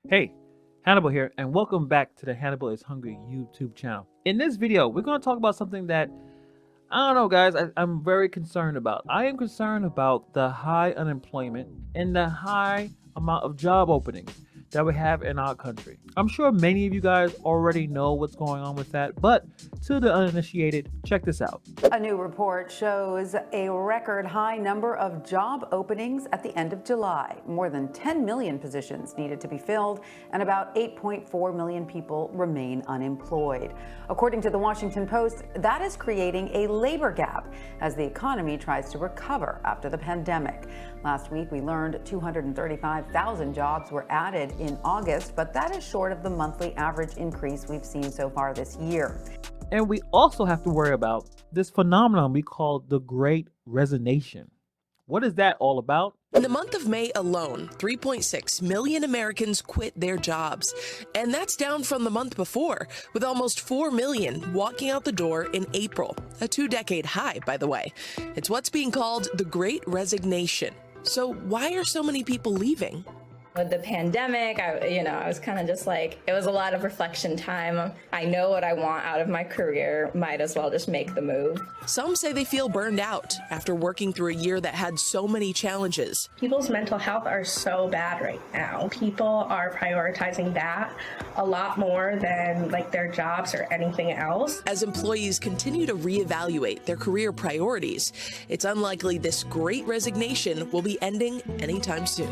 Hey, Hannibal here, and welcome back to the Hannibal is Hungry YouTube channel. In this video, we're going to talk about something that, I don't know guys, I'm very concerned about. I am concerned about the high unemployment and the high amount of job openings that we have in our country. I'm sure many of you guys already know what's going on with that, but to the uninitiated, check this out. A new report shows a record high number of job openings at the end of July. More than 10 million positions needed to be filled, and about 8.4 million people remain unemployed. According to the Washington Post, that is creating a labor gap as the economy tries to recover after the pandemic. Last week, we learned 235,000 jobs were added in August, but that is short of the monthly average increase we've seen so far this year. And we also have to worry about this phenomenon we call the Great Resignation. What is that all about? In the month of May alone, 3.6 million Americans quit their jobs. And that's down from the month before, with almost 4 million walking out the door in April. A 2-decade high, by the way. It's what's being called the Great Resignation. So why are so many people leaving? With the pandemic, I was kind of just like, it was a lot of reflection time. I know what I want out of my career, might as well just make the move. Some say they feel burned out after working through a year that had so many challenges. People's mental health are so bad right now. People are prioritizing that a lot more than like their jobs or anything else. As employees continue to reevaluate their career priorities, it's unlikely this Great Resignation will be ending anytime soon.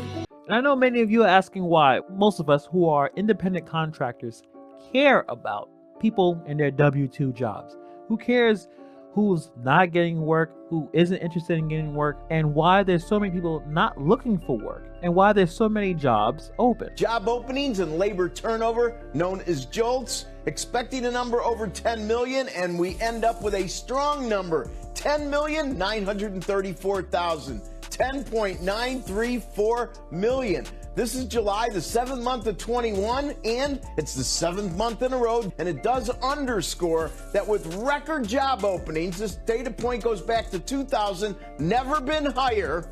And I know many of you are asking why most of us who are independent contractors care about people in their W-2 jobs. Who cares who's not getting work, who isn't interested in getting work, and why there's so many people not looking for work, and why there's so many jobs open. Job openings and labor turnover, known as JOLTS, expecting a number over 10 million, and we end up with a strong number, 10,934,000. 10.934 million. This is July, the 7th month of 21, and it's the 7th month in a row, and it does underscore that with record job openings, this data point goes back to 2000, never been higher,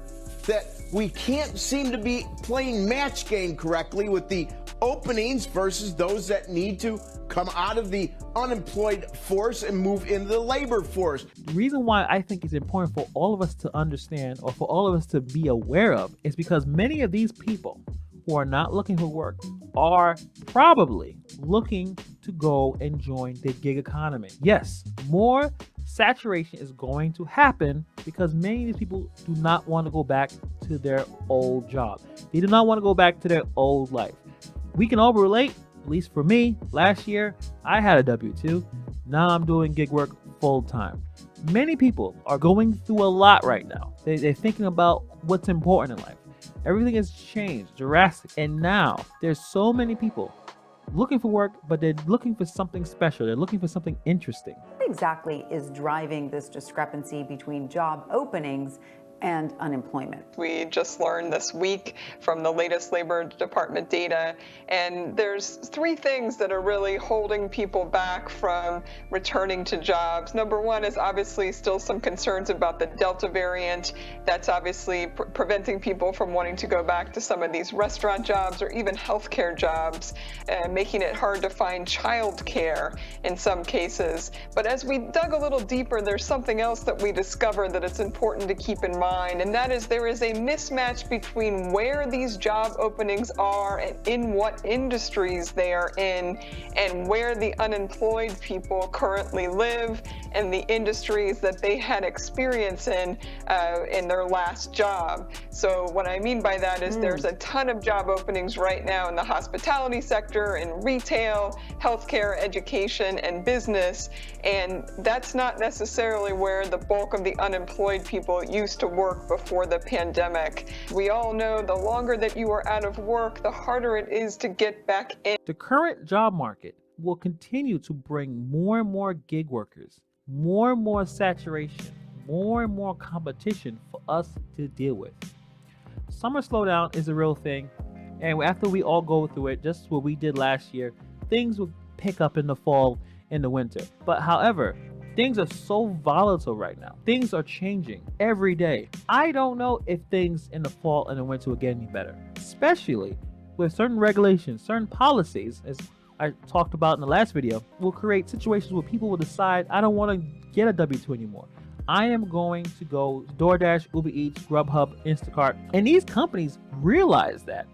that we can't seem to be playing match game correctly with the openings versus those that need to come out of the unemployed force and move into the labor force. The reason why I think it's important for all of us to understand, or for all of us to be aware of, is because many of these people who are not looking for work are probably looking to go and join the gig economy. Yes, more saturation is going to happen because many of these people do not want to go back to their old job. They do not want to go back to their old life. We can all relate, at least for me. Last year, I had a W-2. Now I'm doing gig work full time. Many people are going through a lot right now. They're thinking about what's important in life. Everything has changed drastically. And now there's so many people looking for work, but they're looking for something special. They're looking for something interesting. What exactly is driving this discrepancy between job openings and unemployment? We just learned this week from the latest Labor Department data, and there's 3 things that are really holding people back from returning to jobs. Number 1 is obviously still some concerns about the Delta variant. That's obviously preventing people from wanting to go back to some of these restaurant jobs or even healthcare jobs, making it hard to find childcare in some cases. But as we dug a little deeper, there's something else that we discovered that it's important to keep in mind. And that is there is a mismatch between where these job openings are and in what industries they are in, and where the unemployed people currently live and the industries that they had experience in their last job. So what I mean by that is there's a ton of job openings right now in the hospitality sector, in retail, healthcare, education, and business, and that's not necessarily where the bulk of the unemployed people used to work before the pandemic. We all know the longer that you are out of work, the harder it is to get back in. The current job market will continue to bring more and more gig workers, more and more saturation, more and more competition for us to deal with. Summer slowdown is a real thing, and after we all go through it, just what we did last year, things will pick up in the fall and the winter. But however, things are so volatile right now. Things are changing every day. I don't know if things in the fall and the winter will get any better, especially with certain regulations, certain policies, as I talked about in the last video, will create situations where people will decide, I don't want to get a W-2 anymore. I am going to go DoorDash, Uber Eats, Grubhub, Instacart. And these companies realize that,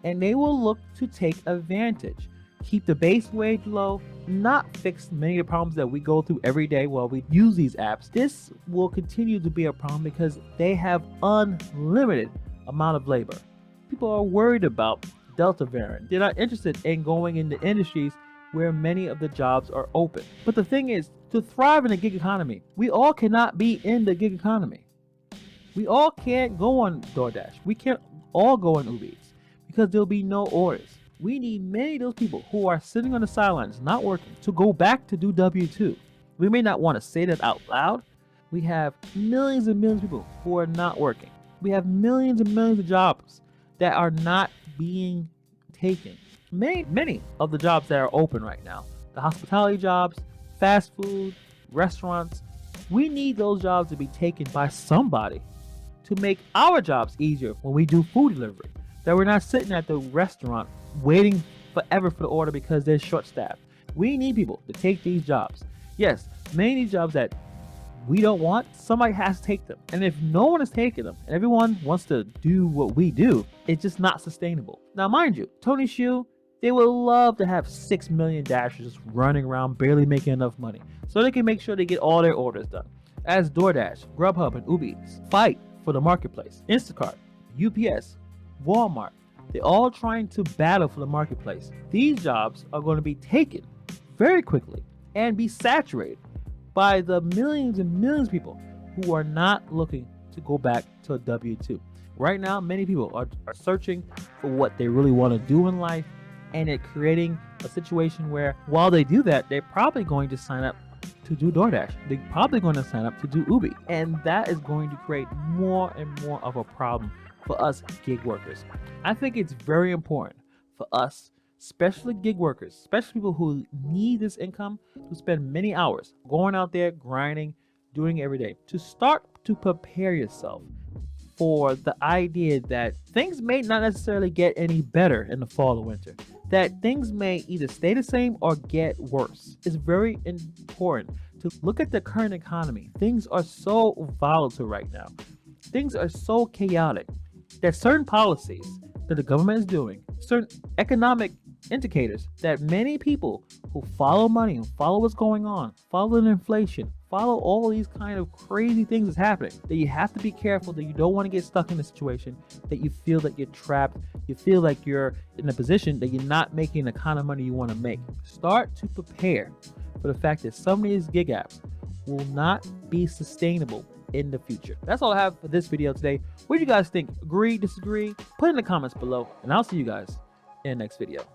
and they will look to take advantage. Keep the base wage low, not fix many of the problems that we go through every day while we use these apps. This will continue to be a problem because they have unlimited amount of labor. People are worried about Delta variant. They're not interested in going into industries where many of the jobs are open. But the thing is, to thrive in the gig economy, we all cannot be in the gig economy. We all can't go on DoorDash. We can't all go on Uber Eats because there'll be no orders. We need many of those people who are sitting on the sidelines, not working, to go back to do W-2. We may not want to say that out loud. We have millions and millions of people who are not working. We have millions and millions of jobs that are not being taken. Many of the jobs that are open right now, the hospitality jobs, fast food, restaurants, we need those jobs to be taken by somebody to make our jobs easier when we do food delivery. That we're not sitting at the restaurant waiting forever for the order because they're short-staffed. We need people to take these jobs. Yes, many of these jobs that we don't want, somebody has to take them. And if no one is taking them, and everyone wants to do what we do, it's just not sustainable. Now, mind you, Tony Hsiu, they would love to have 6 million Dashers just running around barely making enough money so they can make sure they get all their orders done. As DoorDash, Grubhub, and Uber Eats fight for the marketplace, Instacart, UPS, Walmart, they're all trying to battle for the marketplace. These jobs are going to be taken very quickly and be saturated by the millions and millions of people who are not looking to go back to a W-2. Right now, many people are searching for what they really want to do in life, and it's creating a situation where while they do that, they're probably going to sign up to do DoorDash. They're probably going to sign up to do Uber. And that is going to create more and more of a problem for us gig workers. I think it's very important for us, especially gig workers, especially people who need this income, to spend many hours going out there, grinding, doing it every day, to start to prepare yourself for the idea that things may not necessarily get any better in the fall or winter, that things may either stay the same or get worse. It's very important to look at the current economy. Things are so volatile right now. Things are so chaotic that certain policies that the government is doing, certain economic indicators that many people who follow money and follow what's going on, follow the inflation, follow all these kind of crazy things that's happening, that you have to be careful, that you don't want to get stuck in a situation that you feel that you're trapped, you feel like you're in a position that you're not making the kind of money you want to make. Start to prepare for the fact that some of these gig apps will not be sustainable in the future. That's all I have for this video today. What do you guys think? Agree, disagree? Put in the comments below, and I'll see you guys in the next video.